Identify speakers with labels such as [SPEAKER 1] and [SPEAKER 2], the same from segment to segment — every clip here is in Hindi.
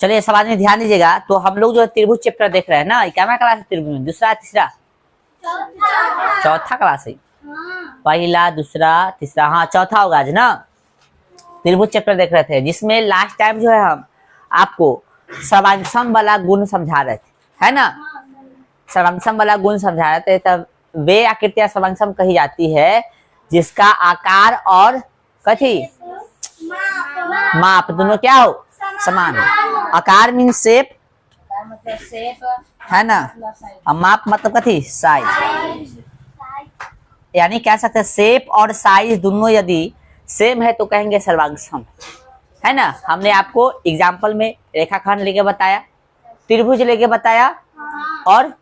[SPEAKER 1] चलिए सवाल में ध्यान दीजिएगा। तो हम लोग जो त्रिभुज चैप्टर देख रहे हैं ना, क्या क्लास है त्रिभुज में? दूसरा तीसरा चौथा क्लास है। पहला दूसरा तीसरा, हाँ चौथा होगा आज ना। त्रिभुज चैप्टर देख रहे थे जिसमें लास्ट टाइम जो है हम आपको सर्वांगसम वाला गुण समझा रहे थे, है ना। सर्वांगसम वाला गुण समझा रहे थे। तब वे आकृतियां सर्वांगसम कही जाती है जिसका आकार और कथी माप दोनों क्या हो, समान हो। आकार मीन शेप,
[SPEAKER 2] मतलब शेप
[SPEAKER 1] है ना, और माप मतलब कथी साइज। यानी कह सकते हैं शेप और साइज दोनों यदि सेम है तो कहेंगे सर्वांगसम, है ना। हमने आपको एग्जाम्पल में रेखाखंड लेके बताया, त्रिभुज लेके बताया, और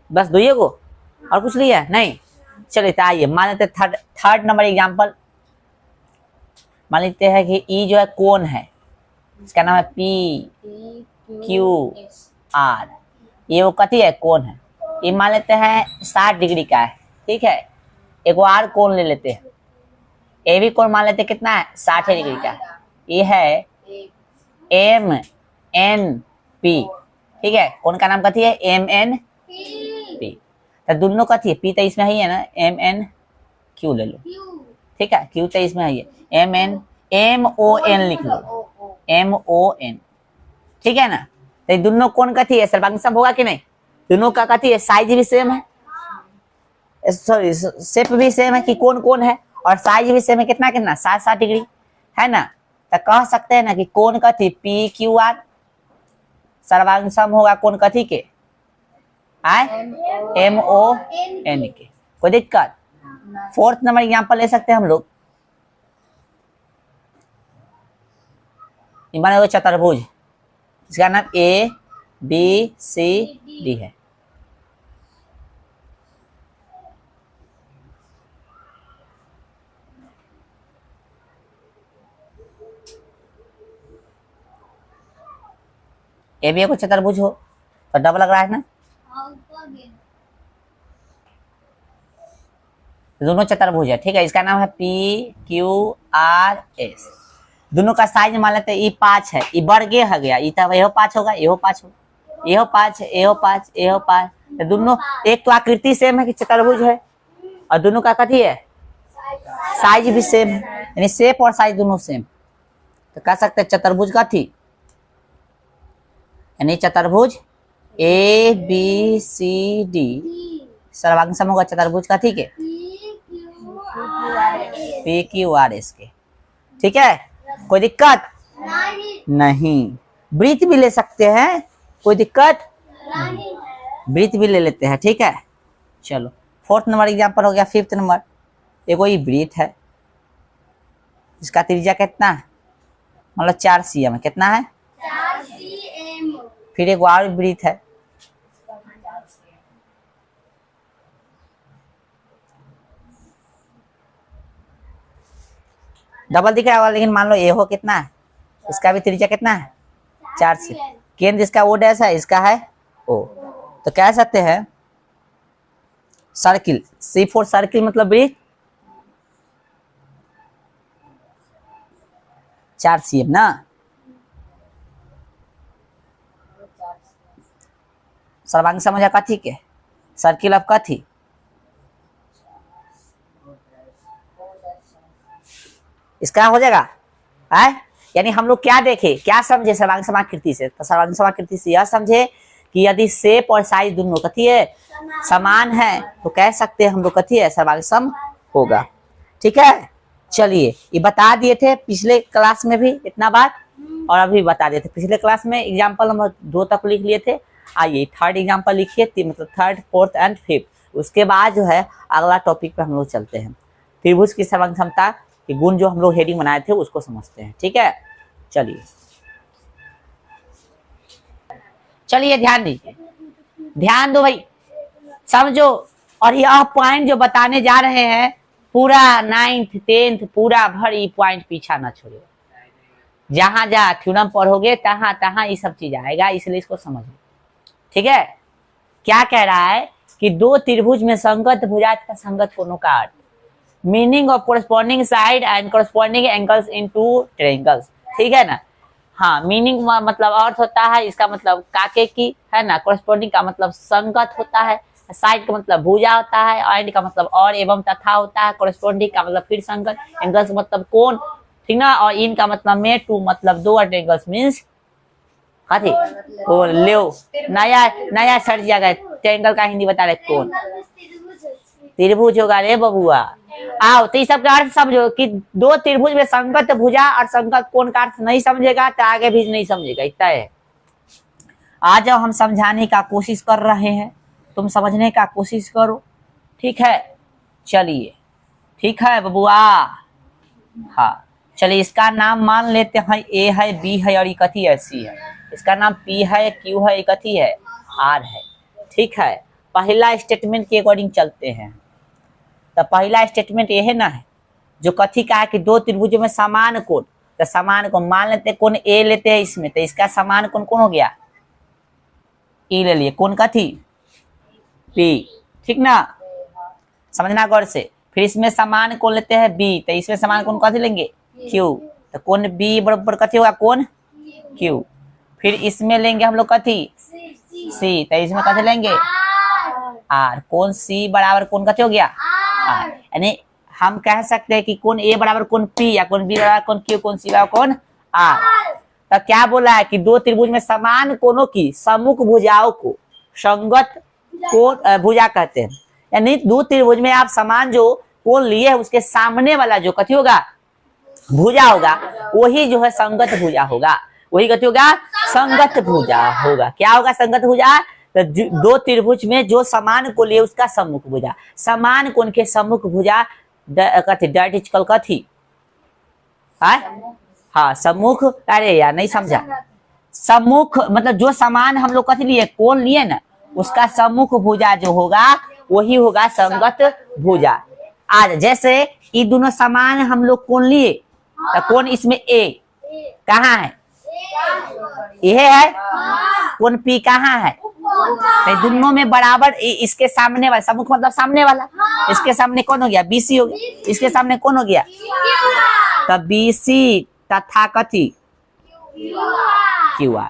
[SPEAKER 1] बस दो ये को और कुछ लिया नहीं। चलिए तो आइए मान लेते थर्ड नंबर एग्जाम्पल। मान लेते हैं कि ई जो है कोण है, इसका नाम है पी क्यू आर। ये वो कथी है, कोण है। ये मान लेते हैं 60 डिग्री का है, ठीक है। एक और कोण ले लेते हैं, ये भी कोण मान लेते हैं कितना है, 60 डिग्री का। ये है एम एन पी, ठीक है। कोण का नाम कथी है, एम एन पी। तो दोनों कथी है, पी तो इसमें ही है ना, एम एन क्यू ले लो, ठीक है। क्यू तो इसमें है, M N M O N लिख लो, एम ओ एन, ठीक है ना। तो दोनों कोण कथी है, सर्वांगसम होगा कि नहीं। दोनों का कथी है, साइज भी सेम है, सॉरी शेप भी सेम है कि कोण कोण है, और साइज भी सेम है, कितना कितना 60 डिग्री, है ना। तो कह सकते हैं ना कि कोण कथी पी क्यू आर सर्वांगसम होगा कोण कथी के, एम ओ एन के। कोई दिक्कत। फोर्थ नंबर एग्जांपल ले सकते हैं हम लोग। माने चतुर्भुज, इसका नाम ए बी सी डी है। ए भी कुछ चतुर्भुज हो तो डबल लग रहा है ना, दोनों चतुर्भुज है, ठीक है। इसका नाम है पी क्यू आर एस। दोनों का साइज मान लेते हैं, ई 5 है, ई बढ़ गया है गया, ई तब एहो 5 होगा, एहो 5 होगा, एहो 5, एहो 5, एहो 5। तो दोनों एक तो आकृति सेम है कि चतुर्भुज है, और दोनों का कथी है, साइज भी सेम है, यानी शेप और साइज दोनों सेम। तो कह सकते हैं चतुर्भुज कथी, यानी चतुर्भुज ए बी सी डी सर्वांगसम होगा चतुर्भुज कथी के, पी क्यू आर एस के, ठीक है। कोई दिक्कत नहीं। वृत्त भी ले सकते हैं, कोई दिक्कत नहीं, वृत्त भी ले लेते हैं, ठीक है। चलो फोर्थ नंबर एग्जांपल हो गया। फिफ्थ नंबर, एगो ये वृत्त है, इसका त्रिज्या कितना है, मतलब 4 cm है, कितना है
[SPEAKER 2] 4 cm।
[SPEAKER 1] फिर एक और वृत्त है, डबल दिख रहा होगा, लेकिन मान लो ए हो कितना है, इसका भी त्रिज्या कितना है 4 cm। केंद्र इसका ओ डैश है, इसका है ओ। तो कह सकते हैं सर्किल, सी फॉर सर्किल मतलब वृत्त 4 cm ना। सर्वांग समझा कथी के, सर्किल ऑफ कथी, इसका हो जाएगा है। यानी हम लोग क्या देखे, क्या समझे सर्वांग समाकृति से, तो सर्वांग समाकृति से यह समझे कि यदि शेप और साइज दोनों कथी है, समान है, तो कह सकते हैं हम लोग कथी है, सर्वांग सम होगा, ठीक है। चलिए ये बता दिए थे पिछले क्लास में भी इतना बात, और अभी बता दिए थे। पिछले क्लास में एग्जाम्पल हम 2 तक लिख लिए थे। आइए थर्ड एग्जाम्पल लिखिए, मतलब थर्ड फोर्थ एंड फिफ्थ। उसके बाद जो है अगला टॉपिक पे हम लोग चलते हैं, त्रिभुज की सर्वांग क्षमता के गुण जो हम लोग हेडिंग बनाए थे उसको समझते हैं, ठीक है। चलिए चलिए ध्यान दीजिए, ध्यान दो भाई, समझो। और यह पॉइंट जो बताने जा रहे हैं पूरा 9th 10th पूरा भर ये पॉइंट पीछा ना छोड़िए। जहां जहां थ्योरम पढ़ोगे तहां तहां ये सब चीज आएगा, इसलिए इसको समझो, ठीक है। क्या कह रहा है कि 2 त्रिभुज में संगत भुजा तथा संगत कोणों का अर्थ, meaning of corresponding side and corresponding angles in 2 triangles, ठीक है ना। हाँ मीनिंग मतलब अर्थ होता है, इसका मतलब काके की है ना। कोरस्पोंडिंग का मतलब संगत होता है, साइड का मतलब भुजा होता है, एंड का मतलब और एवं तथा होता है, कोरस्पोंडिंग का मतलब फिर संगत, एंगल्स का मतलब कोण, ठीक ना। और इन का मतलब में, टू मतलब दो, और एंगल्स मीन्स कथी कोण। लो नया नया सर्च किया गया, ट्रायंगल का हिंदी बता रहे कोण, त्रिभुज होगा रे बबुआ। आओ तो इस सब का अर्थ समझो कि दो त्रिभुज में संगत भुजा और संगत कोण का अर्थ नहीं समझेगा तो आगे भी नहीं समझेगा, इतना है। आज हम समझाने का कोशिश कर रहे हैं, तुम समझने का कोशिश करो, ठीक है। चलिए ठीक है बबुआ। हाँ चलिए, इसका नाम मान लेते हैं, ए है, बी है, और ये कथी है, सी है। इसका नाम पी है, क्यू है, ये कथी है, आर है, ठीक है। पहला स्टेटमेंट के अकॉर्डिंग चलते हैं। तो पहला स्टेटमेंट ये है ना, है जो कथी का है कि दो त्रिभुजों में समान कोण, तो समान कोण मान लेते हैं, कोण ए लेते हैं इसमें, तो इसका समान कोण कौन हो गया, ई ले लिए, कोण कथी पी, ठीक ना, समझना गौर से। फिर इसमें समान कोण लेते हैं बी, तो इसमें समान कोण कथी लेंगे, क्यू, तो कोण बी बराबर कथी होगा, कोण क्यू। फिर इसमें लेंगे हम लोग कथी सी, तो इसमें कथी लेंगे आर, कोण सी बराबर कोण कथी हो गया आर। यानी हम कह सकते हैं कि कोण ए बराबर कोण पी, या कोण बी बराबर कोण क्यू, कोण सी बराबर कोण आर। तो क्या बोला है कि दो त्रिभुज में समान कोणों की सम्मुख भुजाओं को संगत कोण भुजा कहते हैं। यानी दो त्रिभुज में आप समान जो कोण लिए है उसके सामने वाला जो कथी होगा भुजा होगा, वही जो है संगत भुजा होगा, वही कथी होगा संगत भुजा होगा। क्या होगा संगत भुजा, तो दो त्रिभुज में जो समान को लिए उसका सम्मुख भुजा, समान कोण के सम्मुख भुजा कथी, दैट इज कॉल्ड कथी, हाँ सम्मुख। अरे यार नहीं समझा, सम्मुख मतलब जो समान हम लोग कथी लिए कोण लिए ना, उसका सम्मुख भुजा जो होगा वही होगा संगत भुजा। आज जैसे ये दोनों समान हम लोग कोण लिए, तो कोण इसमें ए कहाँ है, यह है, कोण पी कहाँ है, तो दोनों में बराबर, इसके सामने वाला सम्मुख मतलब सामने वाला, इसके सामने कौन हो गया बीसी हो गया, इसके सामने कौन हो गया, तो बीसी तथा कथी क्यू आर,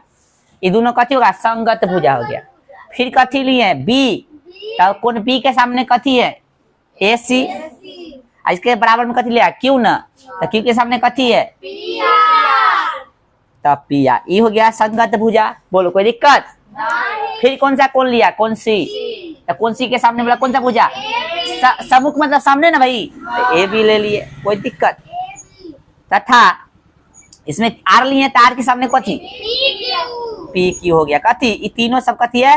[SPEAKER 1] ये दोनों कथी होगा संगत भुजा हो गया। फिर कथी लिए बी, तो कोण बी के सामने कथी है ए सी, इसके बराबर में कथी लिया क्यू ना, तो क्यू के सामने कथी है तो पी आर, ये हो गया संगत भुजा। बोलो कोई दिक्कत। फिर कौन सा कोण लिया, कौन सी, तो कौन सी के सामने बोला कौन सा भुजा, सम्मुख मतलब सामने ना भाई, तो ए भी ले लिए, कोई दिक्कत। तथा इसमें आर लिए, तो आर के सामने कथी पी क्यू हो गया, कथी ये तीनों सब कथी है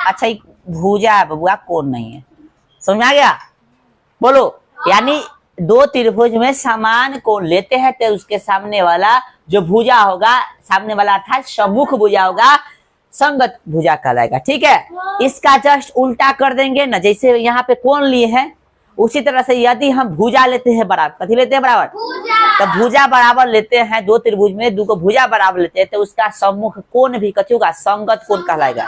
[SPEAKER 1] अच्छा ये भुजा है बबुआ, कोण नहीं है, समझ में आ गया। बोलो यानी दो त्रिभुज में समान कोण लेते हैं तो उसके सामने वाला जो भुजा होगा, सामने वाला अर्थात सम्मुख भुजा होगा, संगत भुजा कहलाएगा, ठीक है। इसका जस्ट उल्टा कर देंगे ना, जैसे यहाँ पे कोण लिए हैं उसी तरह से यदि हम भुजा लेते हैं बराबर, कथी लेते हैं बराबर, तो भुजा बराबर लेते हैं, दो त्रिभुज में दो को भुजा बराबर लेते हैं तो उसका सम्मुख कोण भी कथी होगा संगत कोण कहलाएगा।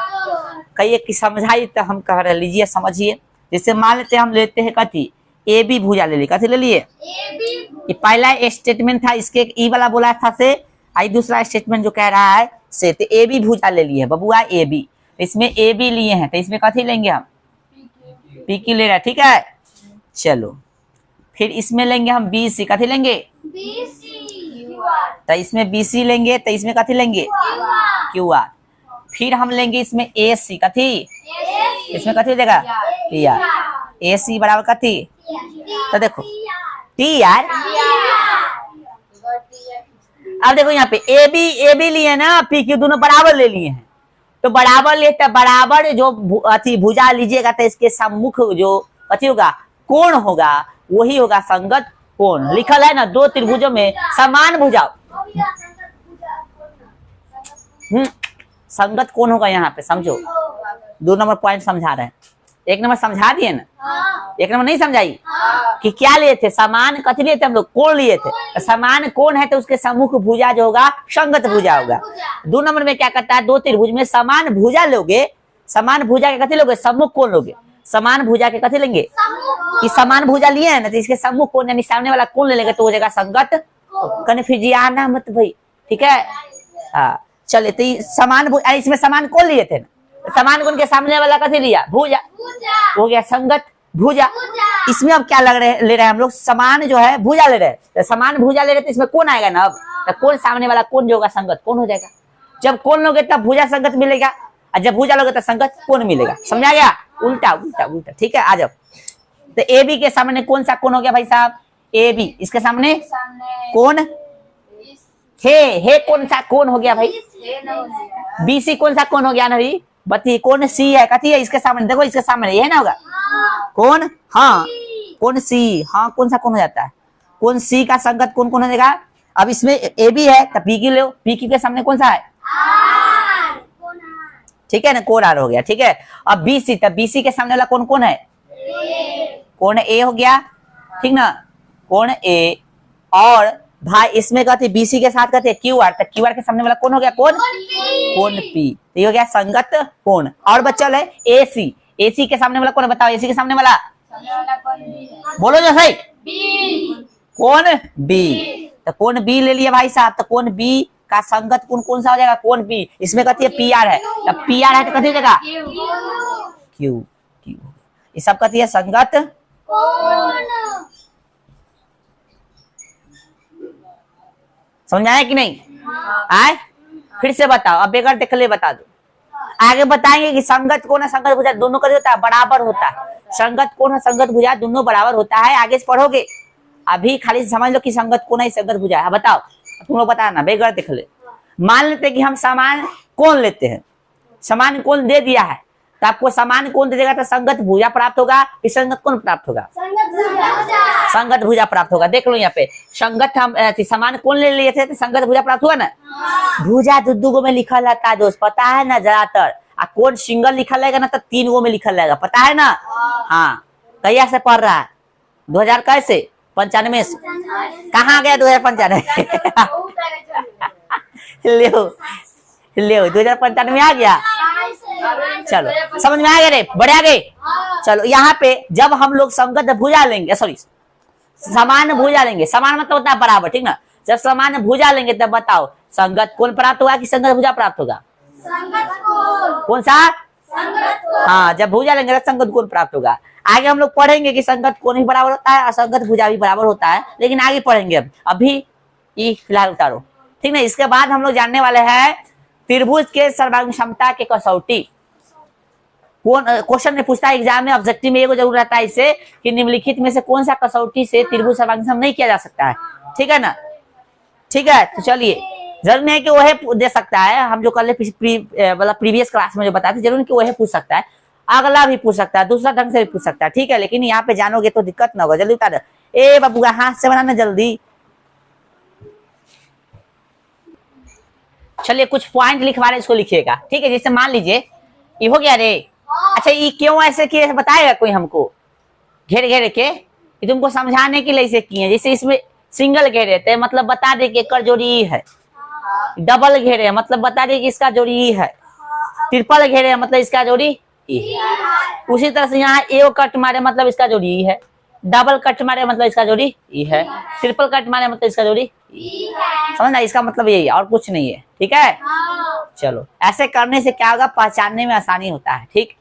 [SPEAKER 1] कहिए कि समझाई, तो हम कह रहे लीजिए समझिए। जैसे मान लेते हैं हम लेते हैं कथी ए बी भुजा ले ली, कथी ले लिए ये पहला स्टेटमेंट था, इसके ई वाला बोला था से, आई दूसरा स्टेटमेंट जो कह रहा है से, तो ए बी भुजा ले लिए बबुआ ए बी, इसमें ए बी लिए हैं तो इसमें कथी लेंगे हम पी क्यू ले रहा है, ठीक है। चलो फिर इसमें लेंगे हम बी सी, कथी लेंगे तो इसमें बी सी लेंगे, तो इसमें कथी लेंगे क्यू आर। फिर हम लेंगे इसमें ए सी, कथी इसमें कथी देगा टी आर, ए सी बराबर कथी, तो देखो टी आर। अब देखो यहाँ पे ए बी लिए ना, पी क्यू दोनों बराबर ले लिए हैं, तो बराबर लिए तो बराबर जो अथी भुजा लीजिएगा तो इसके सम्मुख जो कथी होगा कोण होगा वही होगा संगत कोण। लिखल है ना दो त्रिभुजों में समान भुजा, संगत कोण होगा यहाँ पे, समझो। 2 नंबर पॉइंट समझा रहे हैं, 1 नंबर समझा दिए ना, 1 नंबर नहीं समझाई कि क्या लिए थे, समान कथी लिए थे हम लोग कोण लिए थे, तो समान कोण है तो उसके सम्मुख भुजा जो होगा संगत भुजा होगा। 2 नंबर में क्या करता है, दो त्रिभुज में समान भुजा लोगे, समान भुजा के कथी लोगे सम्मुख कोण लोगे, समान भुजा के कथी लेंगे कि समान भुजा लिए है ना, तो इसके सम्मुख कोण यानी सामने वाला कोण ले लेंगे तो हो जाएगा संगत कन्फ्यूजियाना मत भाई, ठीक है। हाँ चलिए, तो समान इसमें समान कौन लिए थे ना, समान गुण के सामने वाला कथी लिया, भुजा, हो गया संगत भुजा। इसमें अब क्या लग रहे ले रहे हैं हम लोग, समान जो है भुजा ले रहे हैं, तो समान भुजा ले रहे तो इसमें कौन आएगा ना, अब तो कौन सामने वाला कौन जो होगा संगत कौन हो जाएगा। जब कौन लोगे तब भुजा संगत मिलेगा, और जब भुजा लोगे तो संगत कौन मिलेगा, समझा गया, उल्टा उल्टा उल्टा, ठीक है। आ जाओ, तो ए बी के सामने कौन सा कौन हो गया भाई साहब, ए बी, इसके सामने कौन, हे कौन सा कौन हो गया भाई, बी सी कौन सा कौन हो गया ना भाई, बती कौन सी है, कथी है इसके सामने, देखो इसके सामने ये है ना होगा कौन, हाँ कौन सी, हाँ कौन सा कौन हो जाता है, कौन सी का संगत कौन कौन हो जाएगा। अब इसमें ए बी है तो पी की लो, पी की के सामने कौन सा है, ठीक है ना, कौन आर हो गया, ठीक है। अब बी सी, तब बी सी के सामने वाला कौन कौन है, कौन ए हो गया, ठीक ना, कौन ए, और भाई इसमें कहते बीसी के साथ कहते क्यू आर, तो क्यू आर के सामने वाला कौन हो गया, कौन पी, तो ये हो गया संगत कौन। और बच्चा है ए सी, ए सी के सामने वाला कौन, बताओ ए सी के सामने वाला, बोलो जो सही, कौन बी, तो कौन बी ले लिया भाई साहब, तो कौन बी का संगत कौन कौन सा हो जाएगा, कौन बी, इसमें कहती है पी आर है, तब पी आर है तो कहती जगह क्यू, क्यू, ये सब कहती है संगत समझ में आया कि नहीं, आए फिर से बताओ, अब बेगर देख ले बता दो, आगे बताएंगे कि संगत कौन है, संगत भुजा दोनों का होता है बराबर होता है, संगत कौन है संगत भुजा दोनों बराबर होता है, आगे से पढ़ोगे, अभी खाली समझ लो कि संगत कौन है संगत भुजा है। बताओ तुम लोग बताना, बेगर देख ले, मान लेते कि हम सामान कौन लेते हैं, सामान कौन दे दिया है, तो आपको सामान कौन दे देगा, तो संगत भुजा प्राप्त होगा, फिर संगत कौन प्राप्त होगा, संगत भुजा प्राप्त होगा। देख लो यहाँ पे संगत हम सामान कौन ले लिए थे, तो संगत भुजा प्राप्त हुआ ना, भुजा दो गो में लिखल रहता है दोस्त, पता है ना ज्यादातर, आ कौन सिंगल लिखल रहेगा ना तो 3 गो में लिखल रहेगा, पता है ना। हाँ कैया से पढ़ रहा है, 2000 कैसे 95 से, कहाँ गया 2095 ले 2095 आ गया, चलो समझ में आ गया रे, बढ़े आगे। चलो यहाँ पे जब हम लोग संगत भुजा लेंगे, सॉरी समान भुजा लेंगे, समान मतलब होता है बराबर, ठीक ना, जब समान भुजा लेंगे तब बताओ संगत कौन प्राप्त होगा कि संगत भुजा प्राप्त होगा, कौन सा, हाँ जब भुजा लेंगे तो संगत कौन प्राप्त होगा। आगे हम लोग पढ़ेंगे कि संगत कौन भी बराबर होता है और संगत भुजा भी बराबर होता है, लेकिन आगे पढ़ेंगे, अभी ये फिलहाल उतारो, ठीक ना। इसके बाद हम लोग जानने वाले हैं त्रिभुज के सर्वांग क्षमता के कसौटी, कौन क्वेश्चन में पूछता है एग्जाम में, ऑब्जेक्टिव में ये जरूर रहता है इससे कि निम्नलिखित में से कौन सा कसौटी से त्रिभुज सर्वांग सम नहीं किया जा सकता है, ठीक है ना, ठीक है। तो चलिए जरूर नहीं है कि वह दे सकता है, हम जो कल मतलब प्रीवियस क्लास में जो बताते जरूर नहीं कि वह पूछ सकता है, अगला भी पूछ सकता है, दूसरा ढंग से भी पूछ सकता है, ठीक है, लेकिन यहाँ पे जानोगे तो दिक्कत ना होगा। जल्दी बता दो, ए बाबूगा हाथ से बनाना जल्दी। चलिए कुछ पॉइंट लिखवा रहे, इसको लिखिएगा, ठीक है। जैसे मान लीजिए ये हो गया रे, अच्छा ये क्यों ऐसे किए बताएगा कोई हमको, घेरे घेरे के, ये तुमको समझाने के लिए ऐसे किए। जैसे इसमें सिंगल घेरे थे मतलब बता दे कि कर जोड़ी ई है, डबल घेरे मतलब बता दे कि इसका जोड़ी ई है, ट्रिपल घेरे मतलब इसका जोड़ी ई है। उसी तरह से यहाँ ए कट मारे मतलब इसका जोड़ी ई है, डबल कट मारे मतलब इसका जोड़ी ई है, ट्रिपल कट मारे मतलब इसका जोड़ी ई है। समझना, इसका मतलब यही है और कुछ नहीं है, ठीक है। चलो ऐसे करने से क्या होगा, पहचानने में आसानी होता है, ठीक,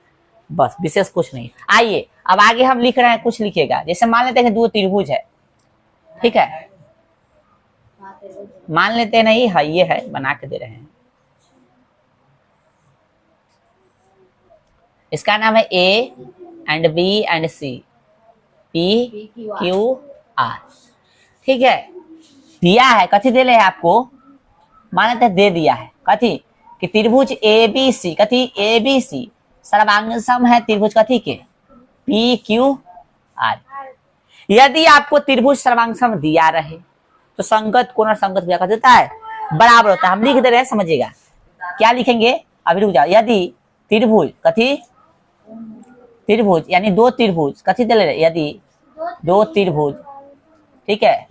[SPEAKER 1] बस विशेष कुछ नहीं। आइए अब आगे हम लिख रहे हैं, कुछ लिखेगा। जैसे मान लेते हैं 2 त्रिभुज है, ठीक है, मान लेते हैं नहीं है, ये है बना के दे रहे हैं, इसका नाम है A and B and C, P Q R, ठीक है। दिया है कथी दे है आपको, मान लेते हैं दे दिया है कथी कि त्रिभुज ए बी सी, कथी ए बी सी सर्वांग सम है त्रिभुज कथी के पी क्यू आर। यदि आपको त्रिभुज सर्वांग सम दिया रहे तो संगत कोण और संगत भुजा का देता है बराबर होता है। हम लिख दे रहे हैं, समझिएगा क्या लिखेंगे, अभी रुक जाओ। यदि त्रिभुज कथी, त्रिभुज यानी 2 त्रिभुज कथी दे रहे, यदि 2 त्रिभुज, ठीक है,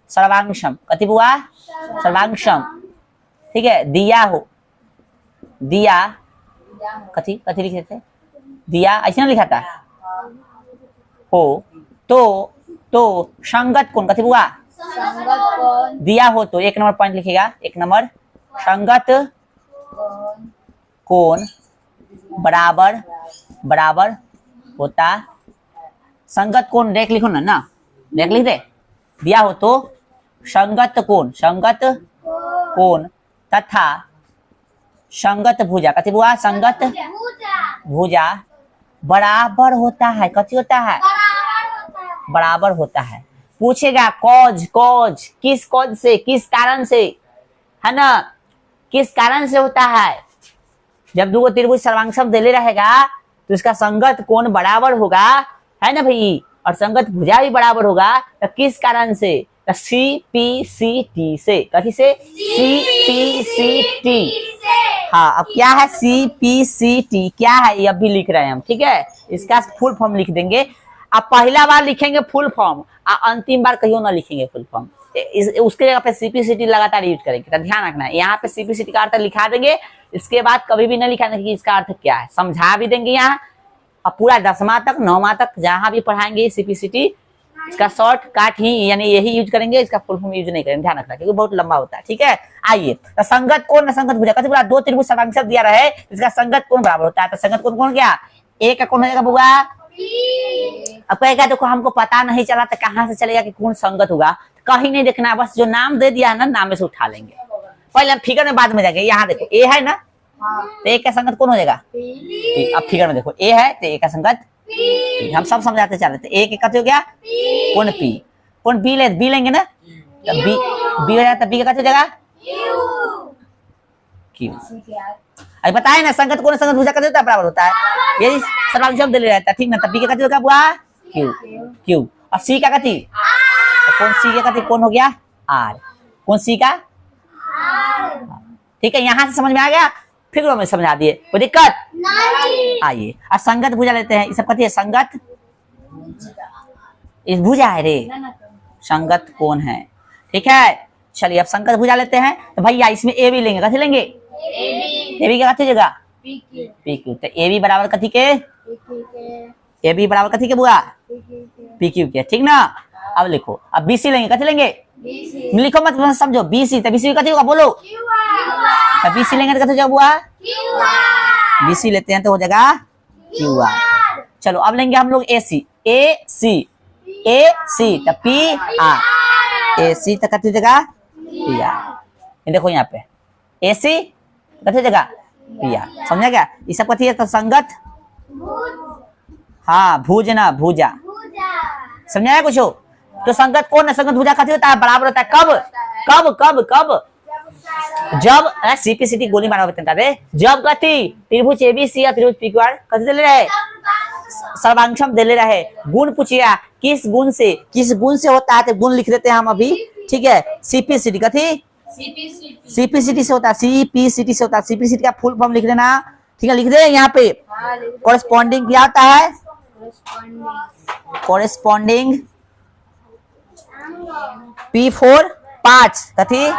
[SPEAKER 1] सर्वांग सम कथी बुआ सर्वांग सम, ठीक है, दिया हो, दिया कथी कथी लिखे थे, दिया ऐसे ना लिखा था हो, तो संगत कोण कथी बुआ
[SPEAKER 2] संगत कोण
[SPEAKER 1] दिया हो तो 1 नंबर पॉइंट लिखेगा। 1 नंबर संगत
[SPEAKER 2] कोण
[SPEAKER 1] कोण बराबर बराबर होता। संगत कोण डायरेक्ट लिखो ना डायरेक्ट लिख दे। दिया हो तो संगत कोण तथा संगत भुजा कथी बुआ संगत भुजा बराबर होता है। कथी होता है बराबर होता है। पूछेगा कॉज किस कॉज से किस कारण से है ना किस कारण से होता है। जब दो त्रिभुज सर्वांग देले रहेगा तो इसका संगत कोण बराबर होगा है ना भाई और संगत भुजा भी बराबर होगा। तो किस कारण से CPCT से कथी से CPCT। हाँ अब क्या है CPCT क्या है ये अब भी लिख रहे हैं हम ठीक है। इसका फुल फॉर्म लिख देंगे। अब पहला बार लिखेंगे फुल फॉर्म अंतिम बार कहियो ना लिखेंगे फुल फॉर्म। उसके जगह पे CPCT लगातार यूज करेंगे। तो ध्यान रखना है यहाँ पे CPCT का अर्थ लिखा देंगे। इसके बाद कभी भी नहीं लिखा कि इसका अर्थ क्या है समझा भी देंगे यहाँ। अब पूरा 10वां तक 9वां तक जहां भी पढ़ाएंगे CPCT इसका शॉर्ट काट ही यानी यही यूज करेंगे। इसका फुल फॉर्म यूज नहीं करेंगे ध्यान रखना क्योंकि बहुत लंबा होता है ठीक है। आइए तो संगत कोण संगत भुजा कथी बोला दो त्रिभुज सर्वांग दिया रहे इसका संगत कोण बराबर होता है। तो संगत कोण कौन क्या ए का कौन हो जाएगा बुआ। अब कहेगा देखो हमको पता नहीं चला तो कहाँ से चलेगा कि कौन संगत होगा। कहीं नहीं देखना बस जो नाम दे दिया है ना नाम में से उठा लेंगे। पहले हम फिगर में बाद में जाएंगे। यहाँ देखो ए है ना तो ए का संगत कौन हो जाएगा अब फिगर में देखो ए है तो ए का संगत हम सब समझाते चल रहे थे। ए के कथी हो गया कौन पी कौन बी लेंगे ना तो बी हो जाएगा बी का कथी हो जाएगा क्यू। अभी बताए ना संगत कोण संगत भुजा कथी होता है बराबर होता है। यदि सर्वांग शब्द ले रहता है ठीक ना तब बी का कथी होगा बुआ क्यू और सी का कथी तो कौन सी का कथी कौन हो गया आर कौन सी का ठीक है। यहाँ से समझ में आ गया फिर में समझा दिए कोई दिक्कत नहीं। आइए अब संगत भुजा लेते हैं। ये सब कथी है संगत इस भुजा है रे संगत कोण है ठीक है। चलिए अब संगत भुजा लेते हैं तो भैया इसमें ए भी लेंगे कथी लेंगे ए भी क्या कथी जगह PQ। तो ए भी बराबर कथी के ए भी बराबर कथी के बुआ PQ के ठीक ना। अब लिखो अब BC लेंगे कथी लेंगे लिखो मत समझो BC तो BC कथी होगा बोलो तो BC लेंगे तो कथी हो जाएगा बुआ BC लेते हैं तो हो जाएगा QR। चलो अब लेंगे हम लोग AC तो PR AC तो कथी जगह PR। देखो यहाँ पे AC कथी जगह PR समझा क्या। ये सब कथी है तो संगत हाँ भुज ना भुजा समझाया कुछ हो। तो संगत कोण संगत भुजा कथी होता है बराबर होता है कब कब कब कब जब CPCT गोली मारा बता दे जब कथी त्रिभुज ABC या त्रिभुज PQR कथी दे रहे सर्वांग दे रहे। गुण पूछिया किस गुण से होता है तो गुण लिख देते हैं हम अभी ठीक है। CPCT कथी CPCT से होता है CPCT से होता है। CPCT का फुल फॉर्म लिख देना ठीक है लिख दे यहाँ पे। कॉरेस्पॉन्डिंग क्या होता है कॉरेस्पॉन्डिंग P4 पार्ट्स कथी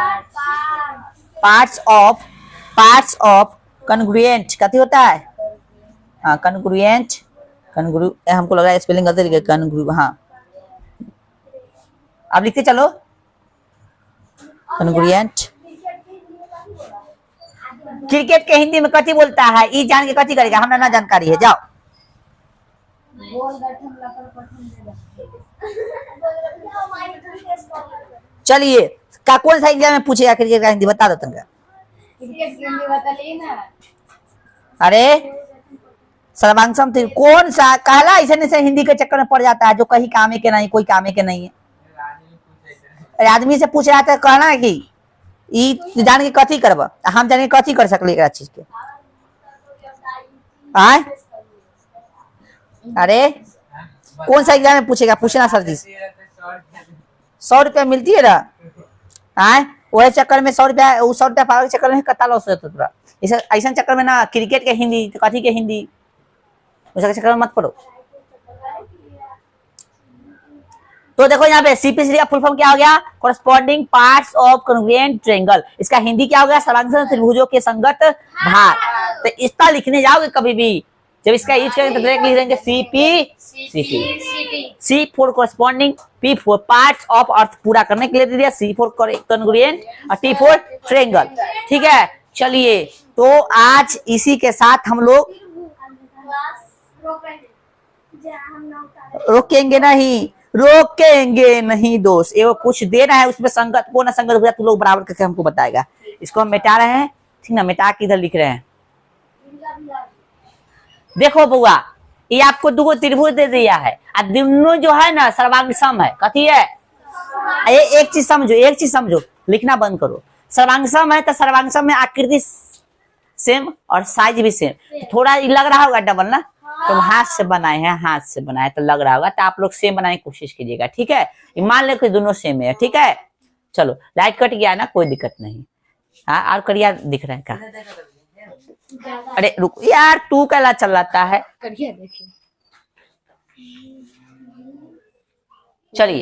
[SPEAKER 1] पार्ट्स ऑफ कन्ग्रुएंट कथी होता है हाँ कन्ग्रुएंट हमको लग रहा है स्पेलिंग गलत लिखे कन्ग्रु हाँ अब लिखते चलो कन्ग्रुएंट। क्रिकेट के हिंदी में कथी बोलता है ई जान के कथी करेगा हमरा ना जानकारी है जाओ। चलिए का कौन सा एग्जाम में पूछेगा क्रिकेट का हिंदी बता दो तुमका
[SPEAKER 2] क्रिकेट की हिंदी बता ली ना।
[SPEAKER 1] अरे सर्वांगसम कौन सा कहला ऐसे हिंदी के चक्कर में पड़ जाता है जो कहीं कामे के नहीं कोई कामे के नहीं है। अरे आदमी से पूछ रहा था कहना कि ई जान के कथी करब हम जान के कथी कर सकले एकरा चीज के आय। अरे कौन सा एग्जाम में पूछेगा पूछना सर जी 100 रुपया मिलती है ना आय वही चक्कर में 100 रुपया पावर के चक्कर में कता लॉस होता तोरा ऐसा चक्कर में ना क्रिकेट के हिंदी कथी के हिंदी उसके चक्कर में मत पड़ो। तो देखो यहाँ पे CPCT का फुल फॉर्म क्या हो गया corresponding parts of congruent triangle. इसका हिंदी क्या हो गया सर्वांग त्रिभुजों के संगत भाग। तो इसका लिखने जाओगे कभी भी जब इसका यूज करेंगे तो डायरेक्ट लिख देंगे CP C4 corresponding, P4 parts of earth पूरा करने के लिए दे दिया, C4 कॉन्ग्रुएंट और T4 ट्रायंगल। ठीक है, चलिए तो आज इसी के साथ हम लोग रोकेंगे नहीं दोस्त, ये कुछ देना है उसमें संगत को ना संगत हुआ, तू लोग बराबर करके हमको बताएगा। इसको हम मिटा रहे हैं, ठीक ना, मिटा के इधर लिख रहे हैं। देखो बुआ, ये आपको दो त्रिभुज दे दिया है, और दोनों जो है ना सर्वांग सम है। कथी है? ये एक चीज समझो, लिखना बंद करो। सर्वांग सम है तो सर्वांग सम में आकृति सेम और साइज भी सेम। थोड़ा लग रहा होगा डबल ना, तो हाथ से बनाए तो लग रहा होगा, तो आप लोग सेम बनाने की कोशिश कीजिएगा। ठीक है, मान लो कि दोनों सेम है। ठीक है, चलो लाइट कट गया ना, कोई दिक्कत नहीं। हाँ, और करिया दिख रहा है क्या? अरे रुक यार, तू कैला चलाता है? चलिए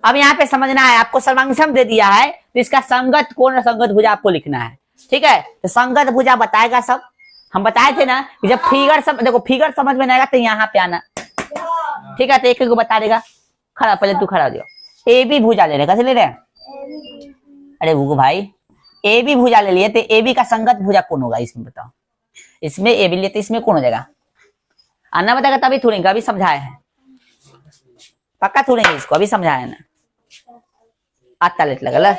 [SPEAKER 1] अब यहाँ पे समझना है आपको, सर्वांग सम दे दिया है तो इसका संगत कोण और संगत भुजा आपको लिखना है। ठीक है, तो संगत भुजा बताएगा सब। हम बताए थे ना कि जब देखो फिगर समझ में नहीं आएगा तो यहाँ पे आना। ठीक है, तो एक को बता देगा। खड़ा, पहले तू खड़ा हो जाओ। ए बी भुजा ले रहे, कैसे ले रहे हैं? अरे वो भाई, ए बी भुजा ले लिए तो ए बी का संगत भुजा कौन होगा इसमें बताओ। इसमें ए बी लिए तो इसमें कौन हो जाएगा? आना बताएगा तभी थोड़ेंगे, अभी समझाए हैं, पक्का थोड़ेंगे इसको, अभी समझाए ना। आता लेट लगा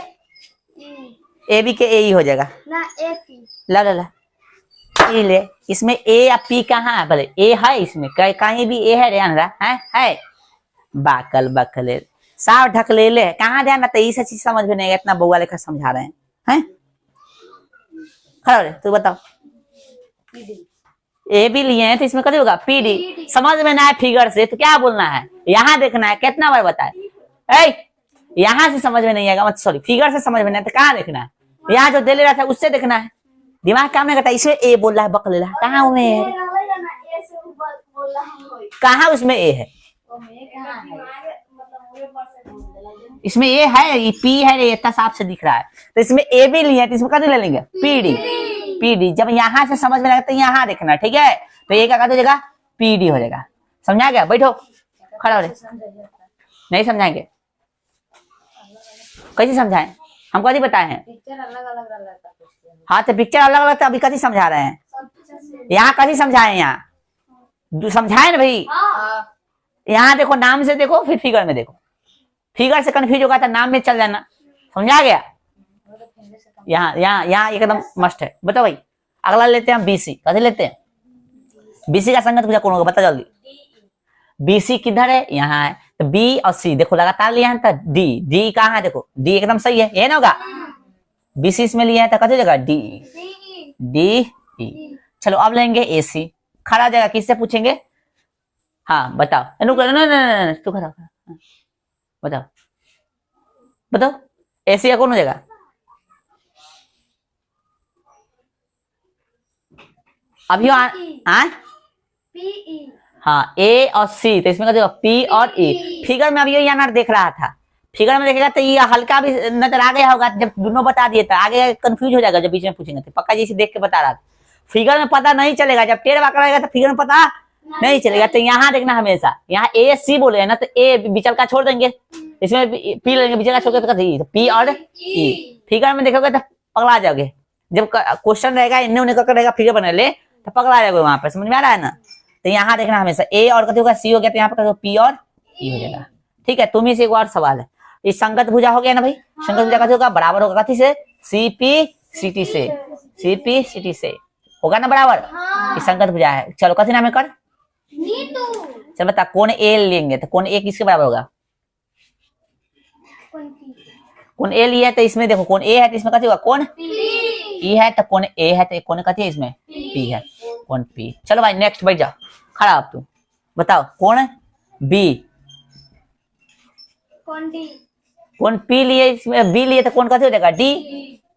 [SPEAKER 1] ए बी के ए ही हो जाएगा
[SPEAKER 2] ना,
[SPEAKER 1] ला ई ले। इसमें ए या पी कहाँ है? भले ए है इसमें, कहीं भी ए है ध्यान रहा है बाकल बकले साफ ढक ले ले, कहाँ ध्यान रहता है? ये चीज समझ में नहीं, इतना बउआ लेकर समझा रहे हैं। खड़ा रे, तू बताओ। ए भी लिए हैं तो इसमें कभी होगा PD। समझ में ना है फिगर से तो क्या बोलना है? यहाँ देखना है, कितना बार बताए? यहाँ से समझ में नहीं आएगा, मत सॉरी, फिगर से समझ में नहीं तो कहाँ देखना है? यहाँ जो दे ले रहा था उससे देखना है। दिमाग काम नहीं करता, इसमें ए बोल रहा है, बक ले रहा है, कहाँ उसमें? कहाँ उसमें ए है? इसमें ए है, ये पी है, ये इतना साफ से दिख रहा है। तो इसमें ए भी लिया है तो इसमें कभी ले लेंगे PD। जब यहाँ से समझ में आएगा तो यहाँ देखना। ठीक है, तो ये क्या हो जाएगा? PD हो जाएगा। समझा गया? बैठो, खड़ा हो रहे। नहीं समझाएंगे? कैसे समझाएं? हम कभी बताए हैं? हाँ, तो पिक्चर अलग अलग, अभी कभी समझा रहे हैं। यहाँ कभी समझाए? यहाँ समझाए ना भाई। यहाँ देखो, नाम से देखो, फिर फिगर में देखो। फिगर से कंफ्यूज होगा तो नाम में चल जाना। समझा गया? यहाँ एकदम मस्त है। बताओ भाई, अगला लेते हैं हम BC। कैसे लेते हैं? BC का संगत भुजा कौन होगा? बता जल्दी। BC किधर है? यहाँ है, तो B और C देखो लगातार लिया है, तो D कहाँ है? देखो D एकदम सही है, ये ना होगा? BC इसमें लिया है तो कैसे जगह D। चलो अब लेंगे AC। खड़ा जगह किससे पूछेंगे? हाँ बताओ, तू खड़ा, बताओ AC का कौन हो जाएगा? अभी हाँ, A और C, तो इसमें क्या P और E। फिगर में अभी ये यहाँ देख रहा था, फिगर में देखेगा तो ये हल्का भी नजर आ गया होगा। जब दोनों बता दिए तो आगे कंफ्यूज हो जाएगा, जब बीच में पूछेंगे तो पक्का जैसे देख के बता रहा था। फिगर में पता नहीं चलेगा, जब टेढ़ बांका रहेगा तो फिगर में पता नहीं चलेगा। तो यहाँ देखना हमेशा, यहाँ AC बोले है ना, तो A बिचल का छोड़ देंगे, इसमें P लेंगे, बिचल का छोड़ के तो P और E। फिगर में देखोगे तो पगला जाओगे। जब क्वेश्चन रहेगा इन्हें उन्हें करके रहेगा, फिगर बना ले तो पगला जाओगे वहां पर। समझ में आ रहा है ना? तो यहाँ देखना हमेशा A और कथी होगा? C हो गया, तो यहाँ पर P और E हो जाएगा। ठीक है, तुम्ही से एक और सवाल है। ये संगत भुजा हो गया ना भाई, संगत भुजा कथी होगा? बराबर होगा कथी से? CP CT से होगा ना बराबर? ये संगत भुजा है। चलो कथी नाम है? कर चल बता, कौन A लेंगे तो कौन A किसके बराबर होगा? कौन A लिया है तो इसमें देखो, कौन A है तो इसमें कथी होगा? कौन E है, तो कौन A है तो कौन कथी है? इसमें P है, कौन P। चलो भाई नेक्स्ट बैठ जाओ, खड़ा अब तू बताओ। कौन B, कौन P लिए, इसमें B लिए तो कौन कथी हो जाएगा? D।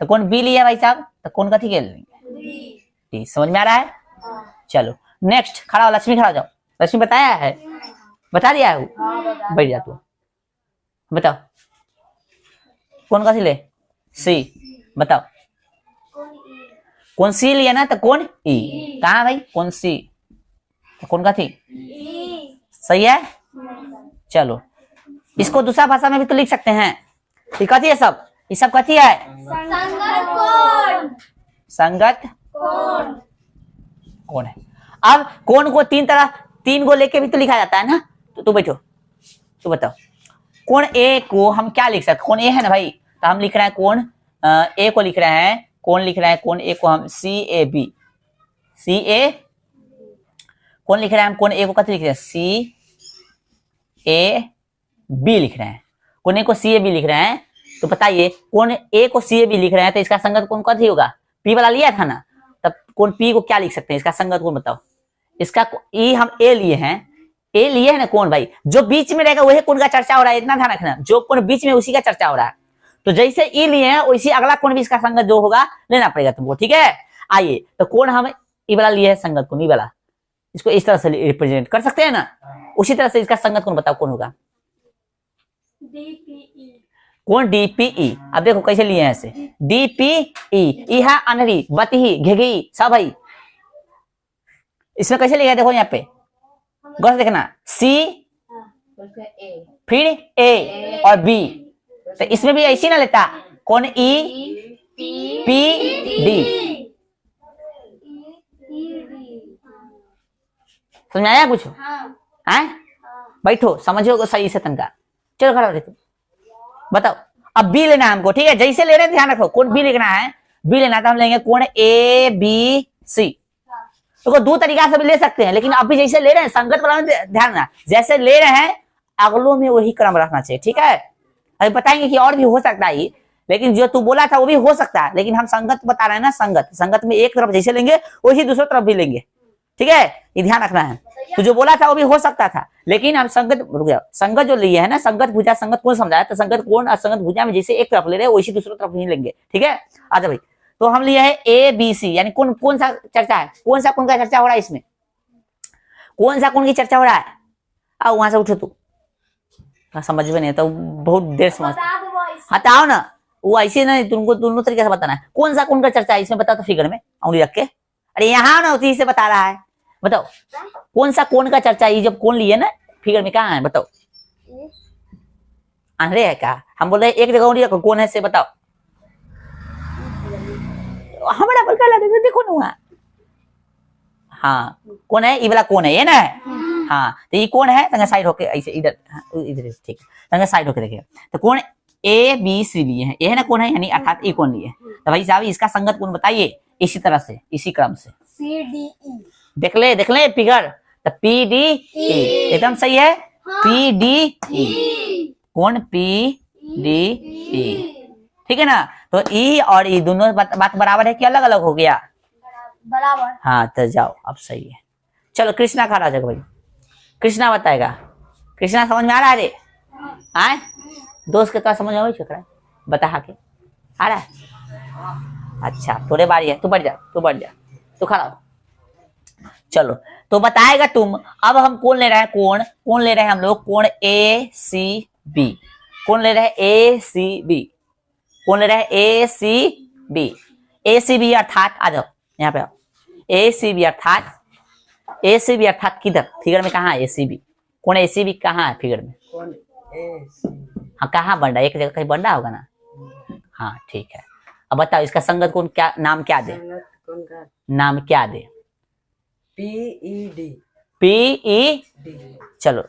[SPEAKER 1] तो कौन B लिया भाई साहब, तो कौन कथी के लेंगे? D। समझ में आ रहा है? चलो नेक्स्ट, खड़ा हो लक्ष्मी, खड़ा हो जाओ। लक्ष्मी बताया है, बता दिया है, बैठ जा तू। बताओ कौन कथी ले? C। बताओ कौन C लिया ना, तो कौन E। कहाँ भाई? कौन C, तो कौन का थी? सही है। चलो इसको दूसरा भाषा में भी तो लिख सकते हैं। ये कथी है सब? ये सब कथी है? संगत कौन है। अब कौन को तीन को लेके भी तो लिखा जाता है ना। तो तू बैठो, तू बताओ कौन ए को हम क्या लिख सकते? कौन ए है ना भाई, तो हम लिख रहे हैं कौन ए को लिख रहे हैं। कौन लिख रहे हैं? कौन ए को हम CAB, CA। कौन लिख रहे हैं? हम कौन ए को कथी लिख रहे हैं? CAB लिख रहे हैं। कौन ए को CAB लिख रहे हैं। तो बताइए कौन ए को CAB लिख रहे हैं तो इसका संगत कौन कथी होगा? P वाला लिया था ना, तब कौन P को क्या लिख सकते हैं? इसका संगत कौन बताओ? इसका E हम A लिए हैं, ए लिए है ना कौन भाई, जो बीच में रहेगा वही कौन का चर्चा हो रहा है। इतना ध्यान रखना, जो कौन बीच में उसी का चर्चा हो रहा है। तो जैसे ई लिए हैं वैसे अगला कौन भी इसका संगत जो होगा लेना पड़ेगा तुमको, ठीक है। आइए तो कौन हम ई वाला लिए है संगत कौन, ई वाला, इसको इस तरह से रिप्रेजेंट कर सकते हैं ना। उसी तरह से इसका संगत कौन बताओ कौन होगा? कौन? DPE। अब देखो कैसे लिए हैं ऐसे, DPE। इहा अनहरी बतही घेगी सब भाई, इसमें कैसे लिखा है देखो यहाँ पे गौर से देखना, C फिर A और B। तो इसमें भी ऐसी ना लेता कौन EPD। समझ आया कुछ? हैं? बैठो समझो सही से तनका। चलो खड़ा हो जाओ, बताओ। अब B लेना है हमको, ठीक है। जैसे ले रहे हैं ध्यान रखो, कौन B लिखना है। B लेना है तो हम लेंगे कौन ABC। तो दो तरीका से भी ले सकते हैं, लेकिन अभी जैसे ले रहे हैं संगत वाला में ध्यान रखना, जैसे ले रहे हैं अगलों में वही क्रम रखना चाहिए, ठीक है। अभी बताएंगे कि और भी हो सकता है, लेकिन जो तू बोला था वो भी हो सकता है, लेकिन हम संगत बता रहे हैं ना। संगत में एक तरफ जैसे लेंगे वैसे दूसरी तरफ भी लेंगे, ठीक है। ये ध्यान रखना है। तो जो बोला था वो भी हो सकता था, लेकिन हम संगत रुक जाओ, संगत जो लिए है ना, संगत भुजा संगत कौन समझाया, तो संगत कौन असंगत भुजा में जैसे एक तरफ ले रहे हैं वैसी दूसरी तरफ नहीं लेंगे, ठीक है। आजा भाई, तो हम लिए है ABC, यानी कौन सा चर्चा है, कौन का चर्चा हो रहा है इसमें, कौन की चर्चा हो रहा है। आओ वहां से उठो तू, समझ में नहीं तो बहुत देर समझ। हटाओ ना, वो ऐसे ना तुमको दोनों तरीके से बताना है। कौन का चर्चा है इसमें बताओ तो, फिगर में उंगली रख के। अरे यहाँ ना उसी से बता रहा है, बताओ कौन का चर्चा है। जब कौन लिए ना फिगर में, कहाँ है बताओ? अंधेरे है क्या? हम बोल रहे एक जगह उंगली रखो, कौन है से बताओ। हमारा पर कला देखो ना। हाँ कौन है? ये वाला कौन है, ये ना है। हाँ तो ये कौन है? तंगा साइड होके ऐसे इधर, इधर ठीक है, तंगा साइड होके देखिए। तो कौन ABC लिए हैं, ये है ना कौन है, यानी अर्थात ये कौन लिए। तो भाई साहब इसका संगत कौन बताइए, इसी तरह से इसी क्रम से
[SPEAKER 2] CDE।
[SPEAKER 1] देख ले फिगर। तो PDE एकदम सही है। PDE कौन? PDE, ठीक है ना। तो ई और ई दोनों बात बराबर है कि अलग अलग हो गया?
[SPEAKER 2] बराबर।
[SPEAKER 1] हाँ तो जाओ, अब सही है। चलो कृष्णा खा रहा भाई, कृष्णा बताएगा। कृष्णा समझ में आ रहा है रे? आए दोस्त के तो समझ में छोकरा बता के आ रहा है। अच्छा थोड़े बारी है, तू बढ़ जा तू खड़ा हो। चलो तो बताएगा तुम। अब हम कौन ले रहे हैं, कौन ले रहे हैं हम लोग? कौन ACB। कौन ले रहे हैं? ACB। कौन ले रहे हैं? ACB। ACB अर्थात आ जाओ यहाँ पे आओ। ACB अर्थात किधर फिगर में, कहाँ है ACB? कौन ACB कहाँ है फिगर में? हाँ कहाँ बन रहा है? एक जगह कहीं बन रहा होगा ना। हाँ ठीक है। अब बताओ इसका संगत कौन, क्या नाम क्या दे? नाम क्या दे? PED। चलो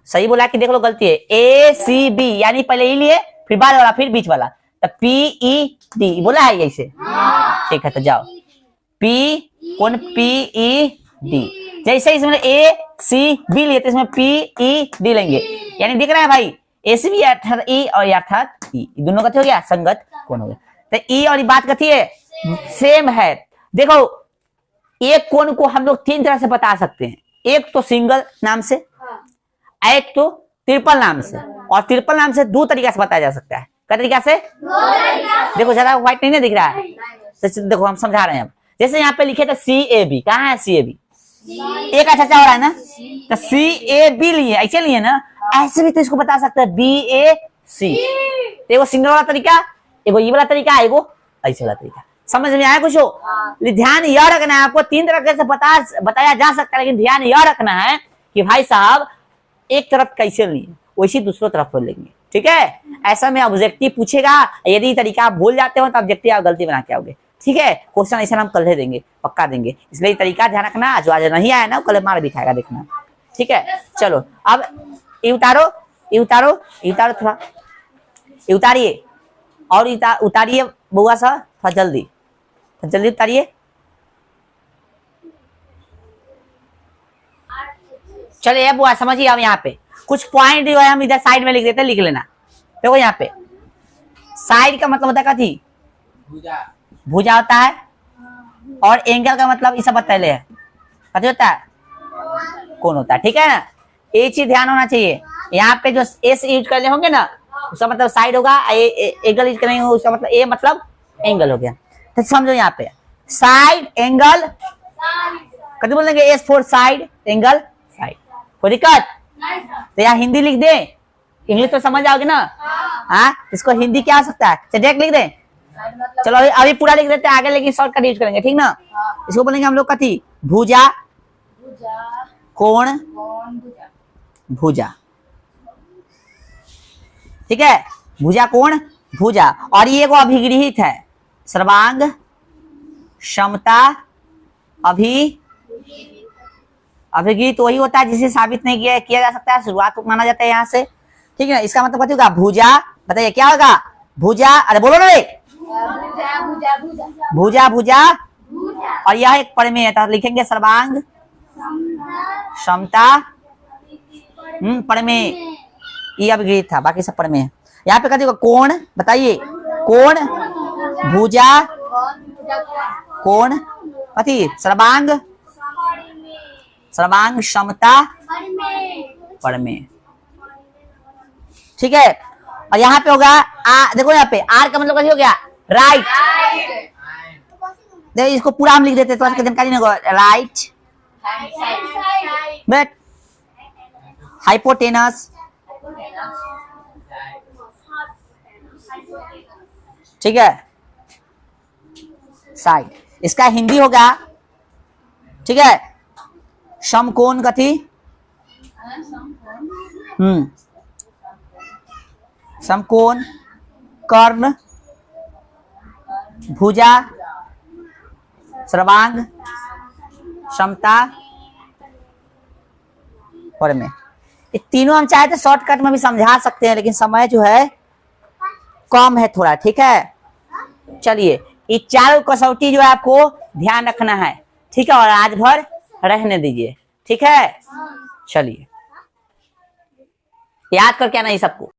[SPEAKER 1] सही बोला कि देख लो गलती है। ACB यानी पहले ही लिए फिर बाद वाला फिर बीच वाला, तो PED बोला है ऐसे। ठीक है तो जाओ कौन PED। जैसे इसमें ACB लिए तो इसमें PED लेंगे, यानी दिख रहा है भाई ACB अर्थात E और अर्थात E, दोनों का हो गया संगत कौन हो गया। तो E और बात कथी है, सेम है। देखो एक कौन को हम लोग तीन तरह से बता सकते हैं, एक तो सिंगल नाम से, एक तो ट्रिपल नाम से, और ट्रिपल नाम से दो तरीका से बताया जा सकता है। क्या तरीका से? देखो ज्यादा व्हाइट नहीं दिख रहा है, तो देखो हम समझा रहे हैं। अब जैसे यहाँ पे लिखे थे CAB, कहाँ है CAB? एक अच्छा हो रहा है ना, तो CAB लिए ऐसे लिए ना, ऐसे भी तो इसको बता सकते हैं BAC। एगो सिंगल वाला तरीका, एगो ये वाला तरीका, एगो ऐसे वाला तरीका। समझ में आया कुछ हो? ध्यान यह रखना है आपको, 3 तरह से बताया जा सकता है, लेकिन ध्यान यह रखना है कि भाई साहब एक तरफ कैसे नहीं वैसी दूसरों तरफ बोल लेंगे, ठीक है। ऐसा में ऑब्जेक्टिव पूछेगा, यदि तरीका आप भूल जाते हो तो ऑब्जेक्टिव आप गलती बना के आओगे, ठीक है। क्वेश्चन ऐसा हम कल देंगे, पक्का देंगे, इसलिए तरीका ध्यान रखना। जो आज नहीं आया ना कल मार भी खाएगा, देखना, ठीक है। चलो अब ये उतारो, ये उतारो, ये उतारो, थोड़ा ये उतारिए और उतारिए बुआ सा, थोड़ा जल्दी, तो जल्दी उतारिए। चलिए ये बुआ समझिए, अब यहाँ पे कुछ पॉइंट जो है हम इधर साइड में लिख देते हैं, लिख लेना। देखो यहाँ पे साइड का मतलब होता है कथी? भुजा। भुजा होता है। और एंगल का मतलब इस सब बतैले है, कथी होता है? कोण होता है, ठीक है ना। एक चीज ध्यान होना चाहिए, यहाँ पे जो एस यूज कर ले होंगे ना, उसका मतलब साइड होगा, एंगल यूज करेंगे उसका मतलब ए मतलब एंगल हो गया। तो समझो यहाँ पे साइड एंगल, कभी बोलेंगे S for side angle side, कोई दिक्कत? तो यहाँ हिंदी लिख दे, इंग्लिश तो समझ आओगे ना। हाँ, इसको हिंदी क्या हो सकता है? डायरेक्ट लिख दे। चलो अभी पूरा लिख देते हैं आगे, लेकिन शॉर्टकट यूज करेंगे, ठीक ना। इसको बोलेंगे हम लोग कथी? भुजा, कोण, भुजा, ठीक है। भुजा कोण भुजा। और ये वो अभिगृहित है, सर्वांग क्षमता अभिगृहित वही होता है जिसे साबित नहीं किया जा सकता है, शुरुआत माना जाता है यहाँ से, ठीक है। इसका मतलब कथी होगा? भुजा, बताइए क्या होगा? भुजा, अरे बोलो ना रे, भुजा भुजा। और यह एक प्रमेय है, तो लिखेंगे सर्वांग क्षमता प्रमेय, ये अभिगृहित था, बाकी सब प्रमेय है। यहाँ पे कथी होगा? कोण, बताइए कोण भुजा, कोण कथी? सर्वांग क्षमता प्रमेय, ठीक है। और यहाँ पे होगा देखो यहाँ पे आर का मतलब कथी हो गया? राइट। देखो इसको पूरा हम लिख देते तो जानकारी नहीं होगा। राइट बट हाइपोटेनस, ठीक है, साइड। इसका हिंदी होगा, ठीक है, समकोण कथी? समकोण, कर्ण, भुजा, सर्वांग क्षमता प्रमेय। ये तीनों हम चाहे तो शॉर्टकट में भी समझा सकते हैं, लेकिन समय जो है कम है थोड़ा, ठीक है। चलिए ये 4 कसौटी जो है आपको ध्यान रखना है, ठीक है, और आज भर रहने दीजिए, ठीक है। चलिए याद करके आना ये सबको।